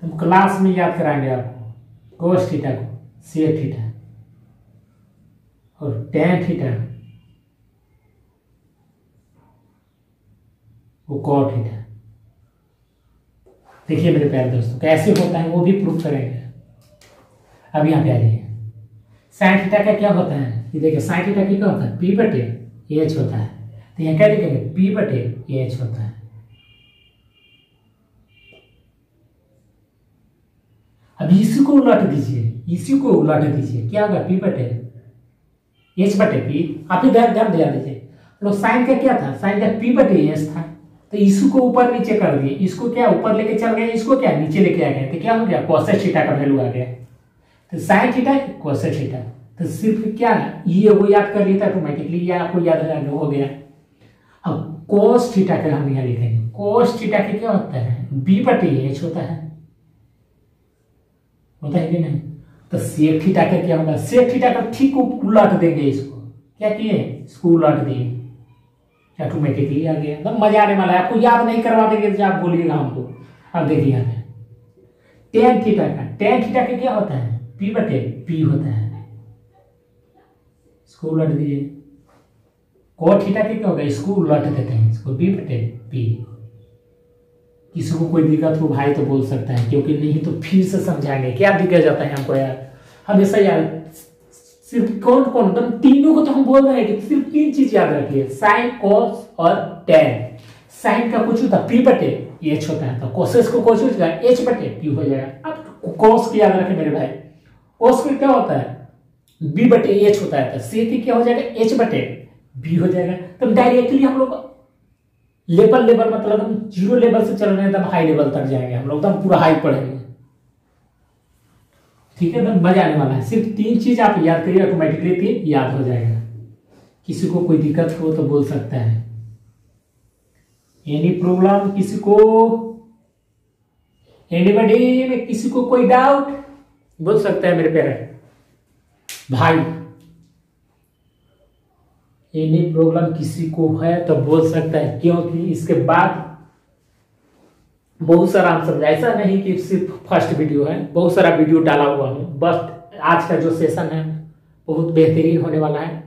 तो क्लास में याद कराएंगे आपको cos थीटा को sec थीटा और tan थीटा वो cot थीटा। देखिए मेरे प्यारे दोस्तों कैसे होता है वो भी प्रूफ करेंगे। अब यहाँ पे आ जाइए, साइन थीटा का क्या होता है, ये देखिए साइन थीटा क्या होता है, पी बटे एच होता है। तो यहाँ क्या लिखेंगे, पी बटे एच होता है। अब इसी को उलट दीजिए, इसी को उलट दीजिए, क्या होगा, पी बटे एच बटे पी। आप ही ध्यान दिया दीजिए, लोग साइन का क्या था, साइन का पी बटे एच था, तो इसको ऊपर नीचे कर दिए, इसको क्या ऊपर लेके चल गए, इसको क्या नीचे लेके आ गए, तो क्या हो गया, कोसेक थीटा का वैल्यू आ गया। तो साइन थीटा कोसेक थीटा, तो सिर्फ क्या ये वो याद कर लिया था ऑटोमेटिकली, ये आपको याद हो गया। अब कोस थीटा का हम यहाँ लिखेंगे, कोस थीटा का क्या होता है, बी बटे एच होता है कि नहीं। तो सेक थीटा का क्या होगा, सेक थीटा का ठीक उलट देंगे, इसको क्या किए, इसको उलट दिए, ऑटोमेटिकली आ गया। एकदम मजा आने वाला है, आपको याद नहीं करवा देंगे जब आप बोलिएगा हमको। अब देखिए यहाँ पे टेन थीटा का क्या होता है, पी बटे पी होता है, इसको उलट दीजिए। कोट थीटा क्या होगा, इसको उलट देते हैं, इसको बी बटे पी। किसी को कोई दिक्कत हो भाई तो बोल सकता है, क्योंकि नहीं तो फिर से समझाएंगे, क्या दिक्कत जाता है हमको यार हमेशा यार। सिर्फ कौन तुम तीनों को तो हम बोल रहे हैं कि सिर्फ 3 चीज याद रखिए, साइन कोस और टेन। साइन का कुछ होता है पी बटे एच होता है, तो कोसेस को कुछ हो जाएगा एच बटे पी हो जाएगा। अब कोस की याद रखें मेरे भाई, कोस में क्या होता है, बी बटे एच होता है, तो सेक क्या हो जाएगा, एच बटे बी हो जाएगा। तो डायरेक्टली हम लोग लेवल मतलब हम 0 लेवल से चल रहे हैं एकदम हाई लेवल तक जाएंगे, हम लोग एकदम पूरा हाई पढ़ेंगे। ठीक है, एकदम मजा आने वाला है। सिर्फ 3 चीज आप याद करिए, ऑटोमेटिकली 3 याद हो जाएगा। किसी को कोई दिक्कत हो तो बोल सकता है, एनी प्रॉब्लम, किसी को एनीबॉडी में किसी को कोई डाउट बोल सकता है मेरे प्यारे भाई। एनी प्रॉब्लम किसी को है तो बोल सकता है, क्योंकि इसके बाद बहुत सारा हम समझा, ऐसा नहीं कि सिर्फ फर्स्ट वीडियो है, बहुत सारा वीडियो डाला हुआ हूँ। बस आज का जो सेशन है बहुत बेहतरीन होने वाला है।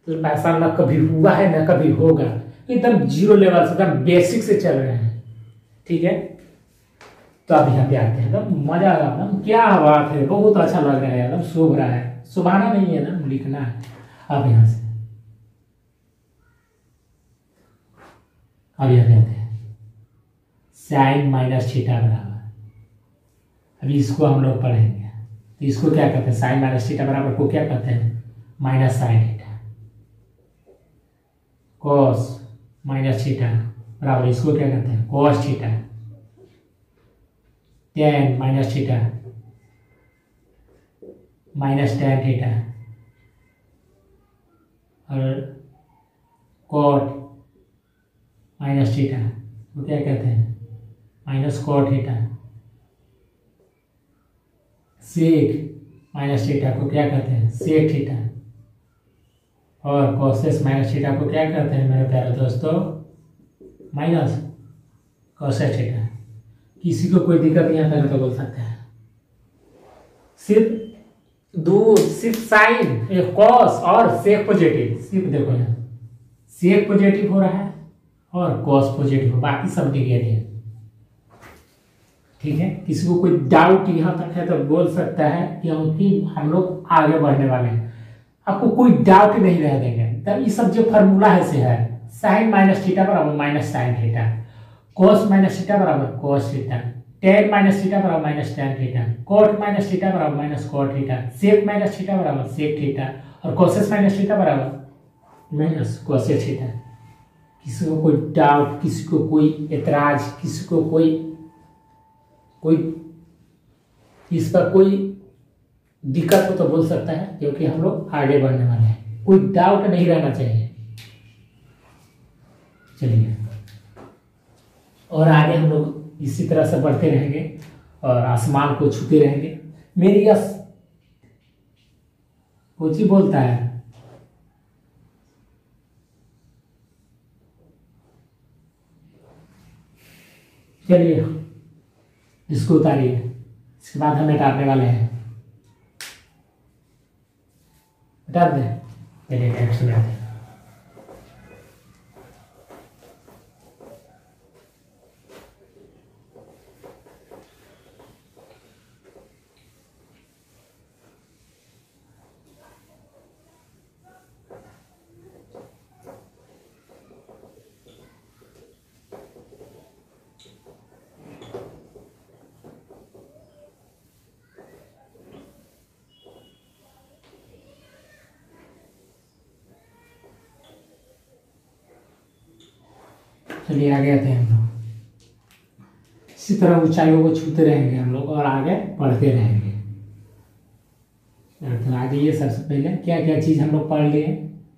तो ऐसा न कभी हुआ है न कभी होगा, एकदम जीरो लेवल से, एकदम बेसिक से चल रहे हैं। ठीक है, तो अब यहाँ पे आते हैं, एकदम मजा आ रहा है, एकदम क्या बात है, बहुत अच्छा लग रहा है, एकदम शोभ रहा है, सुभाना नहीं है ना, लिखना है। अब यहाँ से अब यहाँ पे आते हैं, साइन माइनस थीटा बराबर, अभी इसको हम लोग पढ़ेंगे। तो इसको क्या कहते हैं, साइन माइनस थीटा बराबर को क्या कहते हैं, minus sine theta. Cos minus theta बराबर इसको क्या कहते हैं, cos theta. Tan minus theta minus tan theta, और कॉट माइनस थीटा वो क्या कहते हैं, minus cot theta. Sec minus theta को क्या कहते हैं, सेक थीटा। और कॉसेस माइनस थीटा को क्या कहते हैं मेरे प्यारे दोस्तों, माइनस कॉसेस थीटा। किसी को कोई दिक्कत नहीं आता है तो बोल सकते हैं। सिर्फ साइन, एक कॉस और सेक पॉजिटिव, सिर्फ देखो यहाँ सेक पॉजिटिव हो रहा है और कॉस पॉजिटिव हो, बाकी सब निगेटिव है। ठीक है, किसी को कोई डाउट यहाँ तक है तो बोल सकता है, क्योंकि हम लोग आगे बढ़ने वाले हैं, आपको कोई डाउट नहीं रह देंगे। तब ये सब जो फार्मूला है से है, साइन माइनस थीटा बराबर minus sine theta, cos minus theta बराबर cos theta, tan minus theta बराबर minus tan theta, cot minus theta बराबर minus cot theta, sec minus theta बराबर सेक थीटा, और कॉसेस माइनस थीटा बराबर minus cosec theta. किसी को कोई doubt, किसी को कोई एतराज, किसी को कोई इस पर कोई दिक्कत हो तो बोल सकता है, क्योंकि हम लोग आगे बढ़ने वाले हैं, कोई डाउट नहीं रहना चाहिए। चलिए, और आगे हम लोग इसी तरह से बढ़ते रहेंगे और आसमान को छूते रहेंगे। मेरी यस कुछ ही बोलता है, चलिए इसको उतारिए, इसके बाद हम हटाने वाले हैं, हटा दें। चलिए नेक्स्ट में आते हैं। चलिए आगे आते हैं हम लोग, इसी तरह ऊंचाइयों को छूते रहेंगे हम लोग और आगे बढ़ते रहेंगे। तो आ जाइए, सबसे पहले क्या क्या चीज़ हम लोग पढ़ लिए,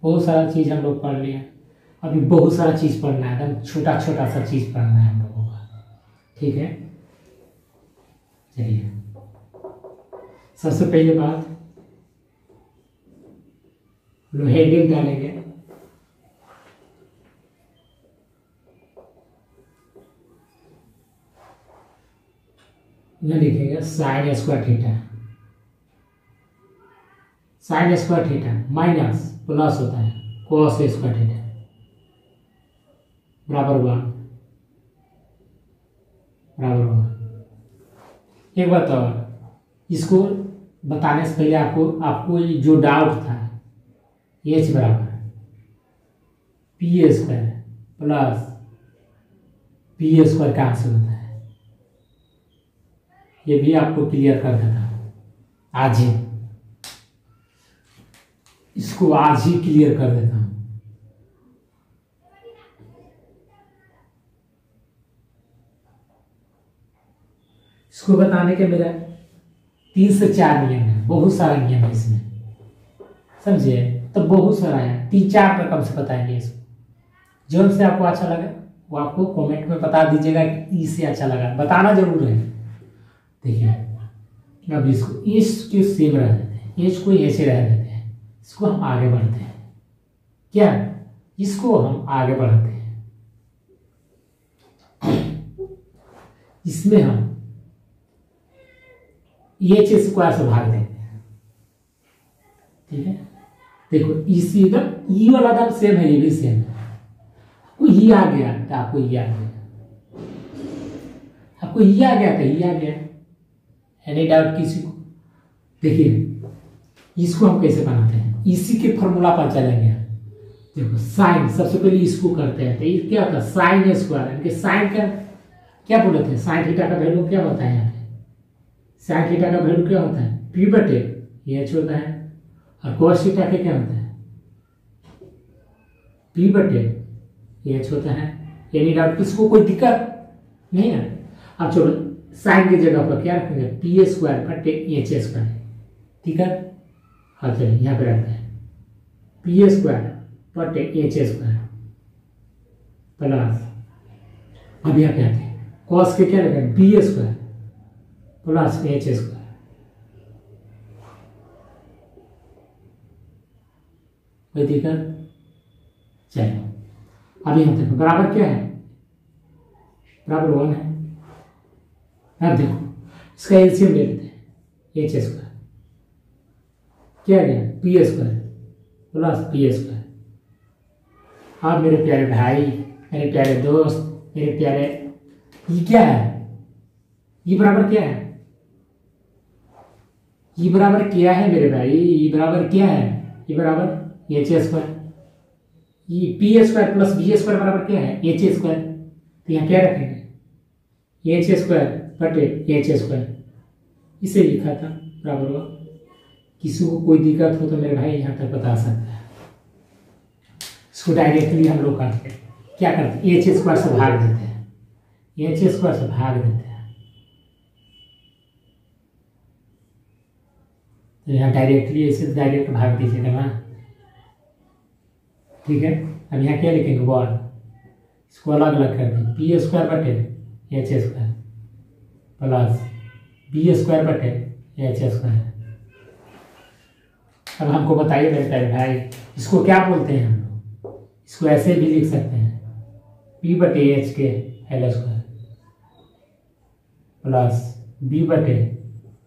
बहुत सारा चीज़ हम लोग पढ़ लिए, अभी बहुत सारा चीज़ पढ़ना है, एकदम छोटा छोटा सा चीज़ पढ़ना है हम लोगों का। ठीक है, चलिए सबसे पहले बात हेडिंग डालेंगे। यह लिखेंगे sine square theta, sine square theta minus plus होता है कॉस स्क्वायर थीटा बराबर 1 बराबर 1। एक बात और, इसको बताने से पहले आपको जो डाउट था, एच बराबर P square plus P square कहाँ से होता है, ये भी आपको क्लियर कर देता हूँ आज ही, इसको आज ही क्लियर कर देता हूँ। इसको बताने के मेरा 3 से 4 नियम है, बहुत सारा नियम है इसमें, समझिए, तो बहुत सारा है, 3-4 रकम से बताएंगे इसको। जो से आपको अच्छा लगे वो आपको कमेंट में बता दीजिएगा कि इससे अच्छा लगा, बताना जरूर है। देखिए अब इसको के सेम रह देते हैं, एच को ऐसे रह देते हैं, इसको हम आगे बढ़ते हैं, क्या इसको हम आगे बढ़ाते हैं। इसमें हम एच स्क्वायर से भाग देते हैं। ठीक है, देखो इसी इधर ई वाला दाम सेम है, ये भी सेम है। आपको ई आ गया तो आपको ई आ गया, आपको ई आ गया तो ई आ गया। एनी डाउट किसी को? देखिए इसको हम कैसे बनाते हैं, इसी के फॉर्मूला पर चलेंगे। देखो साइन, सबसे पहले इसको करते हैं तो ये क्या होता है, साइन स्क्वायर। यानी कि साइन का क्या बोले थे, साइन थीटा का वैल्यू क्या होता है यहाँ पे, साइन थीटा का वैल्यू क्या होता है, पी बटे एच होता है। और कोस थीटा के क्या होता है, पी बटे एच होता है। यानी डाउट किसको कोई दिक्कत नहीं है। अब चलो साइन की जगह पर क्या रखेंगे, पी स्क्वायर बटे एच स्क्वायर। ठीक है, हाँ चलिए यहाँ पे रखते हैं पी स्क्वायर बटे एच स्क्वायर प्लस, अब यहाँ पे आते हैं कॉस के क्या रखेंगे, B square plus H square. कोई दिक्कत? चलो अभी हम देखो बराबर क्या है, बराबर 1 है। अब देखो इसका एलसीएम ले लेते हैं, एच स्क्वायर क्या गया, P square plus P square. अब मेरे प्यारे भाई, मेरे प्यारे दोस्त, मेरे प्यारे, ये क्या है, ये बराबर क्या है, ये बराबर क्या है मेरे भाई, ये बराबर क्या है, ये बराबर एच स्क्वायर। ये P square plus B square बराबर क्या है, एच स्क्वायर। तो यहाँ क्या रखेंगे, एच स्क्वायर बटे एच स्क्वायर, इसे लिखा था बराबर हुआ। किसी को कोई दिक्कत हो तो मेरे भाई यहाँ तक बता सकता है। इसको डायरेक्टली हम लोग करते हैं, क्या करते हैं, एच स्क्वायर से भाग देते हैं, एच स्क्वायर से भाग देते हैं। तो यहाँ डायरेक्टली ऐसे डायरेक्ट भाग दीजिएगा ना। ठीक है, अब यहाँ क्या लिखेंगे, 1, इसको अलग अलग कर दें, पी स्क्वायर बटे H square plus B square बटे एच स्क्वायर। अब हमको बताइए मेरे प्यारे भाई, इसको क्या बोलते हैं हम लोग, इसको ऐसे भी लिख सकते हैं, पी बटे एच के एल स्क्वायर प्लस बी बटे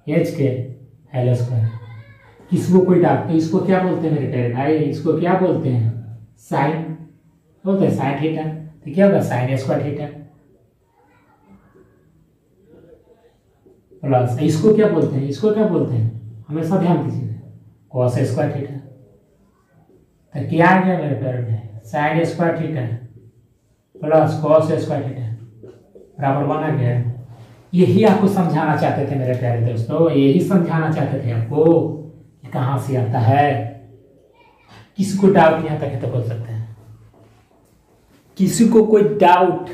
एच के एल स्क्वायर। किसको कोई डाउट तो इसको क्या बोलते हैं मेरे प्यारे भाई, इसको क्या बोलते हैं, साइन बोलते हैं, साइन थीटा। तो क्या होगा, साइन स्क्वायर थीटा प्लस, इसको क्या बोलते हैं, इसको क्या बोलते हैं, हमेशा ध्यान दीजिए, कॉस स्क्वायर थीटा। तो क्या आ गया मेरे प्यारे भाई, sine square theta plus cos square theta बराबर 1 आ गया। यही आपको समझाना चाहते थे मेरे प्यारे दोस्तों, यही समझाना चाहते थे आपको कि कहाँ से आता है। किसी को डाउट यहाँ तक है तो बोल सकते हैं, किसी को कोई डाउट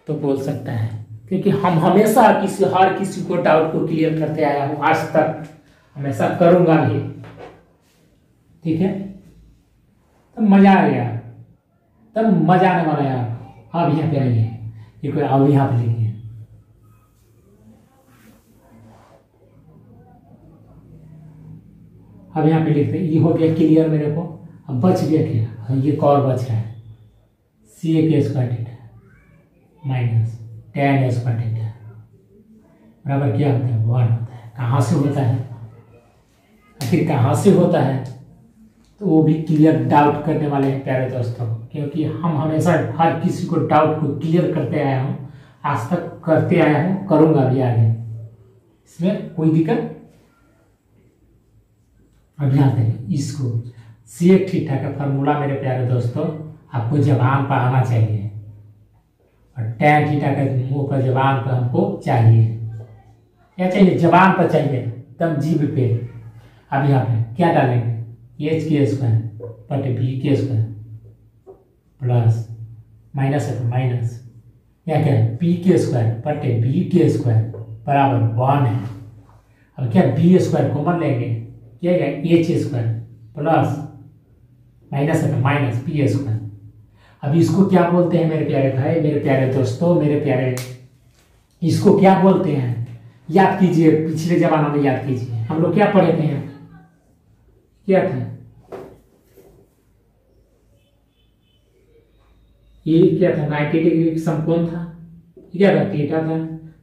तो बोल सकता है, क्योंकि हम हमेशा हर किसी को डाउट को क्लियर करते आया हूँ आज तक, हमेशा करूंगा भी। ठीक है, तब मजा आ गया, तब मजा आने वाला है आपको। अब यहाँ पे आइए, ये कोई अब यहाँ पे लिखिए, अब यहाँ पे लिखते ये हो गया क्लियर मेरे को। अब बच गया क्या, ये कौर बच रहा है, सी ए के square theta minus ten square theta बराबर क्या होता है, 1 होता है। कहाँ से होता है, आखिर कहाँ से होता है, तो वो भी क्लियर डाउट करने वाले हैं प्यारे दोस्तों, क्योंकि हम हमेशा हर किसी को डाउट को क्लियर करते आया हूँ, आज तक करते आया हूँ, करूँगा भी आगे, इसमें कोई दिक्कत। अब यहाँ पे इसको सेक थीटा का फार्मूला मेरे प्यारे दोस्तों आपको जबान पर आना चाहिए, और टैन थीटा का मुंह पर जबान पर हमको चाहिए, क्या चाहिए, जबान पर चाहिए, तब जीभ पे। अब यहाँ पे क्या डालेंगे, एच के स्क्वायर बटे बी के स्क्वायर प्लस माइनस है तो माइनस, क्या क्या है, पी के स्क्वायर बटे बी के स्क्वायर बराबर 1 है। अब क्या बी स्क्वायर कॉमन लेंगे, क्या है एच स्क्वायर प्लस माइनस है तो माइनस पी स्क्वायर। अब इसको क्या बोलते हैं मेरे प्यारे भाई, मेरे प्यारे दोस्तों, मेरे प्यारे, इसको क्या बोलते हैं, याद कीजिए, पिछले जमाना में याद कीजिए, हम लोग क्या पढ़े थे यहाँ, क्या था, ये क्या था, 90 डिग्री का समकोण था, क्या था, थीटा था।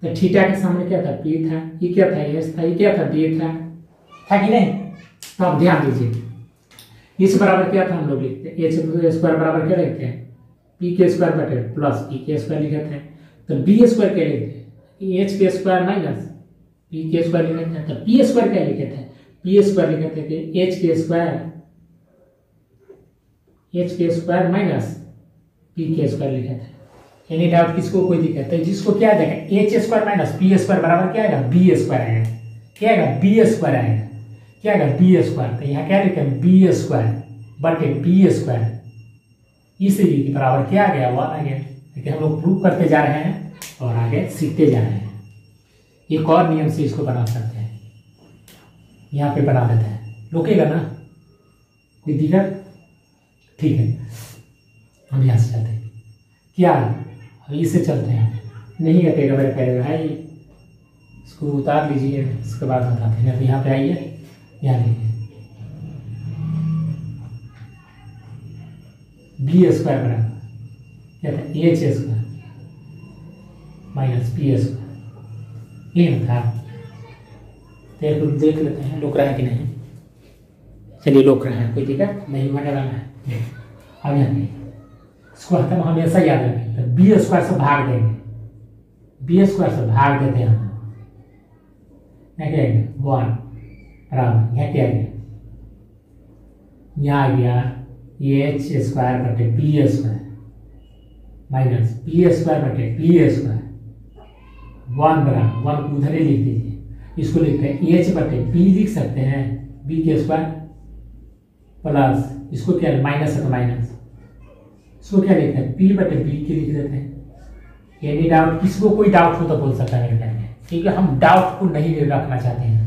तो थीटा के सामने क्या था, पी था, ये क्या था, एस था, ये क्या था, डी था कि नहीं। तो आप ध्यान दीजिए, इस बराबर क्या था हम लोग लिखते हैं, एच स्क्वायर बराबर क्या लिखते हैं, पी के स्क्वायर बटे प्लस पी के स्क्वायर लिखते हैं। तो बी स्क्वायर क्या लिखते हैं, एच के स्क्वायर माइनस पी के स्क्वायर लिखते हैं। तो पी स्क्वायर क्या लिखते हैं, पी स्क्वायर लिखते हैं कि एच के स्क्वायर माइनस पी के स्क्वायर लिखते हैं। एनी डाउट, किसको कोई दिक्कत है, जिसको क्या देगा, H square minus P square बराबर क्या आएगा, बी स्क्वायर आएगा, क्या आएगा, बी स्क्वायर आएगा, क्या आएगा, बी स्क्वायर। तो यहाँ क्या लिखते हैं, बी स्क्वायर बटे पी स्क्वायर, इस के बराबर क्या आ गया, 1 आ गया। लेकिन हम लोग प्रूव करते जा रहे हैं और आगे सीखते जा रहे हैं। एक और नियम से इसको बना सकते हैं, यहाँ पे बना देते हैं, रुकेगा ना, कोई दिक्कत, ठीक है। हम यहाँ से चलते हैं, क्या अभी इससे चलते हैं, नहीं हटेगा मेरे पैर भाई, इसको उतार लीजिए, इसके बाद बताते हैं। अभी यहाँ पे आइए, यहाँ लिखिए बी स्क्वायर बराबर क्या था, H square minus P square, ये था। देख लेते हैं लुक रहा है कि नहीं। चलिए लुक रहा है, कोई दिक्कत नहीं होने वाला है। अब यहाँ इसको हम हमेशा याद रखें, तो बी स्क्वायर से भाग देंगे, बी स्क्वायर से भाग देते हैं हम, क्या क्या 1 बराबर, यहाँ क्या गया, यहाँ आ गया एच स्क्वायर बटे P square minus P square बटे पी स्क्वायर, 1 बराबर 1 को उधर ही लिख दीजिए, इसको लिखते हैं एच बटे पी लिख सकते हैं, बी के स्क्वायर प्लस इसको क्या माइनस है तो माइनस, इसको क्या लिखते हैं, पी बटे बी के लिख देते हैं। एनी डाउट, किसको कोई डाउट हो तो बोल सकता है मेरे ख्याल में, क्योंकि हम डाउट को नहीं रखना चाहते हैं।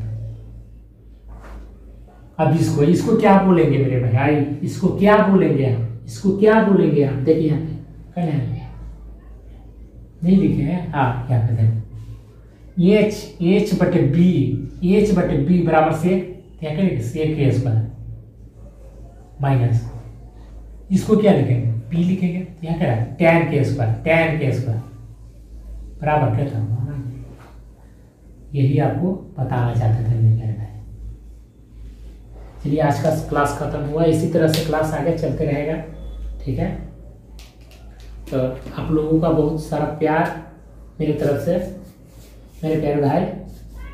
अब इसको क्या बोलेंगे मेरे भाई, इसको क्या बोलेंगे हम, इसको क्या बोलेंगे हम, देखिए यहाँ पे नहीं लिखे हैं, हाँ यहाँ पे देखो एच बटे बी बराबर से क्या करेंगे, सेक के स्क्वायर माइनस, इसको क्या लिखेंगे, पी लिखेंगे, यहाँ क्या है tan के स्क्वायर बराबर क्या था, यही आपको बताना चाहते थे मेरे भाई। चलिए आज का क्लास खत्म हुआ, इसी तरह से क्लास आगे चलते रहेगा, ठीक है। तो आप लोगों का बहुत सारा प्यार मेरी तरफ से मेरे प्यारे भाई।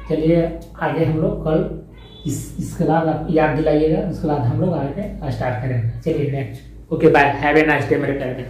चलिए आगे हम लोग कल इसके बाद आप याद दिलाइएगा, उसके बाद हम लोग आगे स्टार्ट करेंगे। चलिए next, okay bye, have a nice day मेरे प्यारे भाई।